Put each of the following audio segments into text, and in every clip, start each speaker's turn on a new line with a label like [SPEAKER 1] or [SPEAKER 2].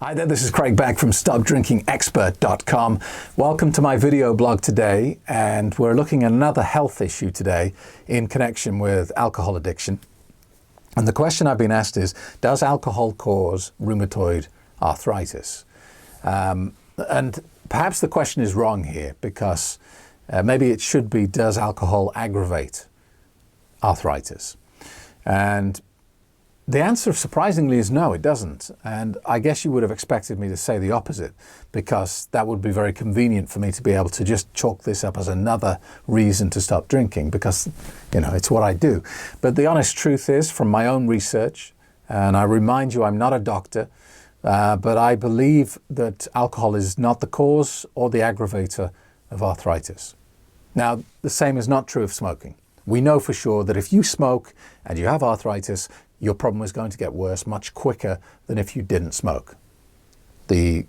[SPEAKER 1] Hi there, this is Craig Beck from StopDrinkingExpert.com. Welcome to my video blog today, and we're looking at another health issue today in connection with alcohol addiction. And the question I've been asked is, does alcohol cause rheumatoid arthritis? And perhaps the question is wrong here because maybe it should be, does alcohol aggravate arthritis? And the answer, surprisingly, is no, it doesn't. And I guess you would have expected me to say the opposite, because that would be very convenient for me to be able to just chalk this up as another reason to stop drinking, because, you know, it's what I do. But the honest truth is, from my own research, and I remind you, I'm not a doctor, but I believe that alcohol is not the cause or the aggravator of arthritis. Now, the same is not true of smoking. We know for sure that if you smoke and you have arthritis, your problem is going to get worse much quicker than if you didn't smoke. The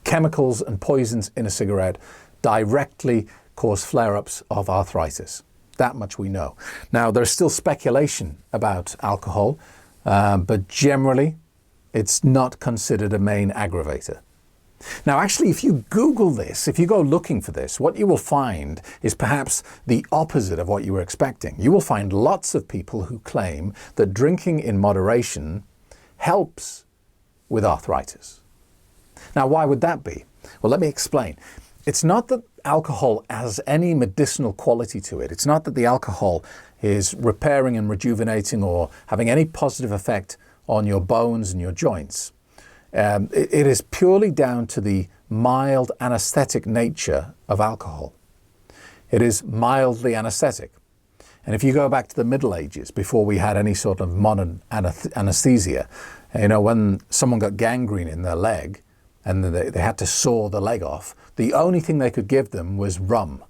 [SPEAKER 1] chemicals and poisons in a cigarette directly cause flare-ups of arthritis. That much we know. Now, there's still speculation about alcohol, but generally it's not considered a main aggravator. Now, actually, if you Google this, if you go looking for this, what you will find is perhaps the opposite of what you were expecting. You will find lots of people who claim that drinking in moderation helps with arthritis. Now, why would that be? Well, let me explain. It's not that alcohol has any medicinal quality to it. It's not that the alcohol is repairing and rejuvenating or having any positive effect on your bones and your joints. It is purely down to the mild anesthetic nature of alcohol. It is mildly anesthetic. And if you go back to the Middle Ages, before we had any sort of modern anesthesia, you know, when someone got gangrene in their leg and they had to saw the leg off, the only thing they could give them was rum.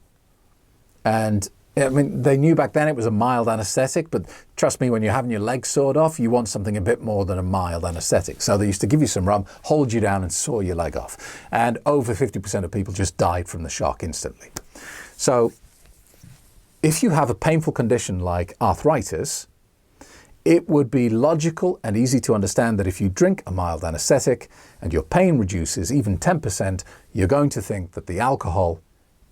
[SPEAKER 1] And I mean, they knew back then it was a mild anesthetic, but trust me, when you're having your leg sawed off, you want something a bit more than a mild anesthetic. So they used to give you some rum, hold you down and saw your leg off. And over 50% of people just died from the shock instantly. So if you have a painful condition like arthritis, it would be logical and easy to understand that if you drink a mild anesthetic and your pain reduces even 10%, you're going to think that the alcohol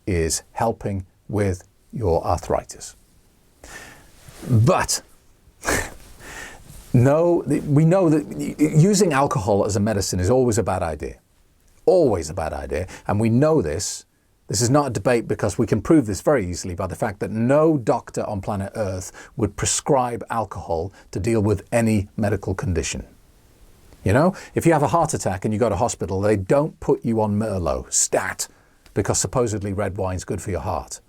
[SPEAKER 1] is helping with your arthritis. But no, we know that using alcohol as a medicine is always a bad idea. Always a bad idea. And we know this. This is not a debate, because we can prove this very easily by the fact that no doctor on planet Earth would prescribe alcohol to deal with any medical condition. You know, if you have a heart attack and you go to hospital, they don't put you on Merlot, stat, because supposedly red wine's good for your heart.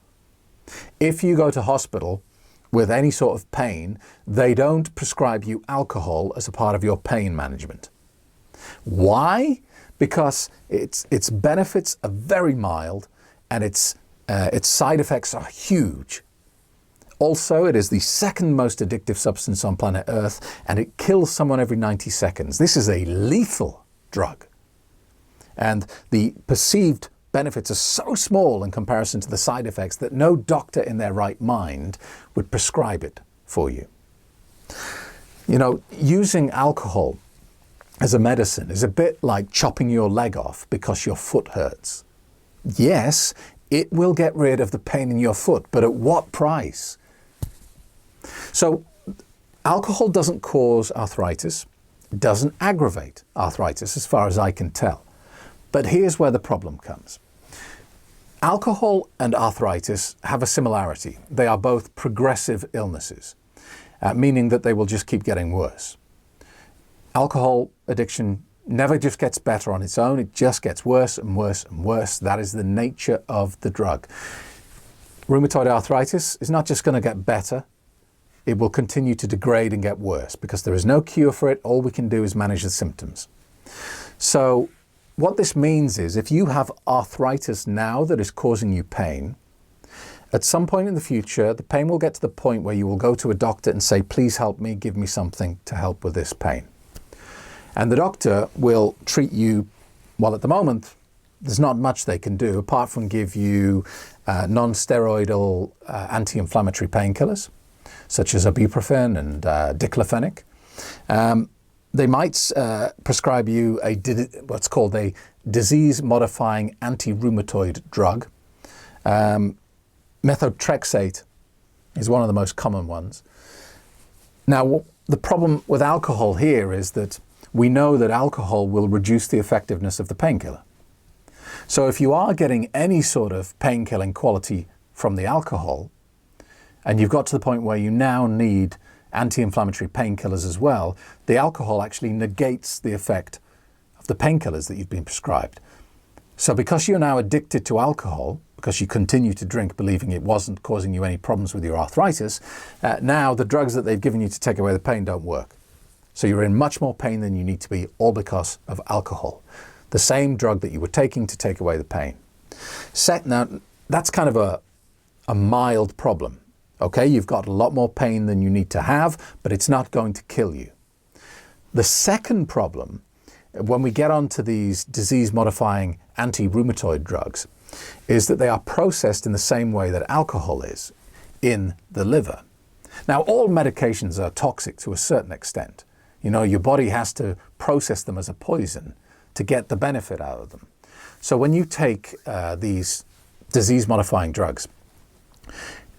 [SPEAKER 1] If you go to hospital with any sort of pain, they don't prescribe you alcohol as a part of your pain management. Why? Because its benefits are very mild and its side effects are huge. Also, it is the second most addictive substance on planet Earth, and it kills someone every 90 seconds. This is a lethal drug. And the perceived benefits are so small in comparison to the side effects that no doctor in their right mind would prescribe it for you. You know, using alcohol as a medicine is a bit like chopping your leg off because your foot hurts. Yes, it will get rid of the pain in your foot, but at what price? So, alcohol doesn't cause arthritis, doesn't aggravate arthritis as far as I can tell. But here's where the problem comes. Alcohol and arthritis have a similarity. They are both progressive illnesses, meaning that they will just keep getting worse. Alcohol addiction never just gets better on its own. It just gets worse and worse and worse. That is the nature of the drug. Rheumatoid arthritis is not just going to get better. It will continue to degrade and get worse because there is no cure for it. All we can do is manage the symptoms. So what this means is, if you have arthritis now that is causing you pain, at some point in the future, the pain will get to the point where you will go to a doctor and say, please help me, give me something to help with this pain. And the doctor will treat you, well, at the moment, there's not much they can do apart from give you non-steroidal anti-inflammatory painkillers, such as ibuprofen and diclofenac. they might prescribe you what's called a disease-modifying anti-rheumatoid drug. Methotrexate is one of the most common ones. Now, the problem with alcohol here is that we know that alcohol will reduce the effectiveness of the painkiller. So if you are getting any sort of painkilling quality from the alcohol, and you've got to the point where you now need anti-inflammatory painkillers as well, the alcohol actually negates the effect of the painkillers that you've been prescribed. So because you're now addicted to alcohol, because you continue to drink believing it wasn't causing you any problems with your arthritis, now the drugs that they've given you to take away the pain don't work. So you're in much more pain than you need to be, all because of alcohol. The same drug that you were taking to take away the pain. Now, that's kind of a mild problem. Okay, you've got a lot more pain than you need to have, but it's not going to kill you. The second problem, when we get onto these disease-modifying anti-rheumatoid drugs, is that they are processed in the same way that alcohol is in the liver. Now, all medications are toxic to a certain extent. You know, your body has to process them as a poison to get the benefit out of them. So when you take these disease-modifying drugs,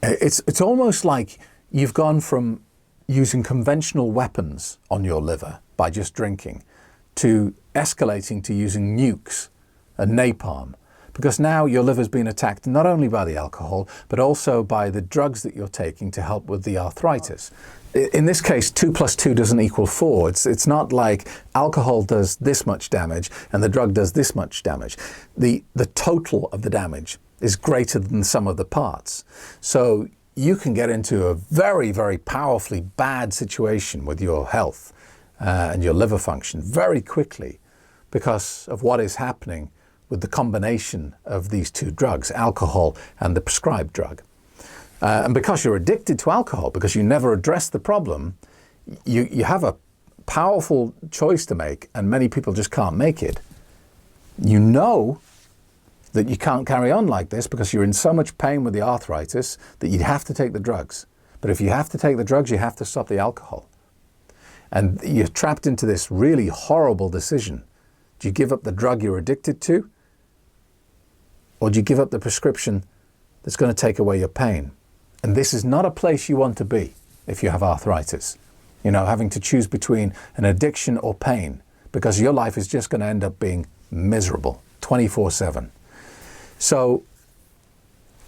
[SPEAKER 1] it's almost like you've gone from using conventional weapons on your liver by just drinking to escalating to using nukes and napalm, because now your liver's been attacked not only by the alcohol, but also by the drugs that you're taking to help with the arthritis. In this case, 2 + 2 doesn't equal 4. It's not like alcohol does this much damage and the drug does this much damage. The total of the damage is greater than the sum of the parts. So you can get into a very, very powerfully bad situation with your health and your liver function very quickly because of what is happening with the combination of these two drugs, alcohol and the prescribed drug. And because you're addicted to alcohol, because you never address the problem, you have a powerful choice to make, and many people just can't make it. You know that you can't carry on like this because you're in so much pain with the arthritis that you have to take the drugs. But if you have to take the drugs, you have to stop the alcohol. And you're trapped into this really horrible decision. Do you give up the drug you're addicted to? Or do you give up the prescription that's going to take away your pain? And this is not a place you want to be if you have arthritis. You know, having to choose between an addiction or pain, because your life is just going to end up being miserable 24/7. So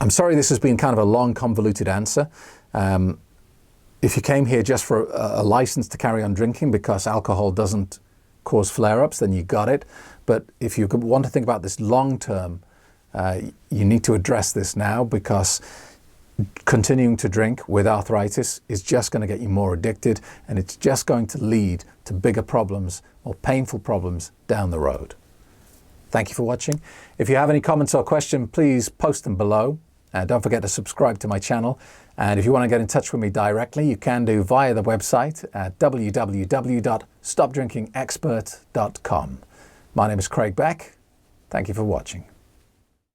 [SPEAKER 1] I'm sorry this has been kind of a long, convoluted answer. If you came here just for a license to carry on drinking because alcohol doesn't cause flare-ups, then you got it. But if you want to think about this long-term, you need to address this now, because continuing to drink with arthritis is just going to get you more addicted, and it's just going to lead to bigger problems, more painful problems down the road. Thank you for watching. If you have any comments or questions, please post them below. Don't forget to subscribe to my channel. And if you want to get in touch with me directly, you can do via the website at www.stopdrinkingexpert.com. My name is Craig Beck. Thank you for watching.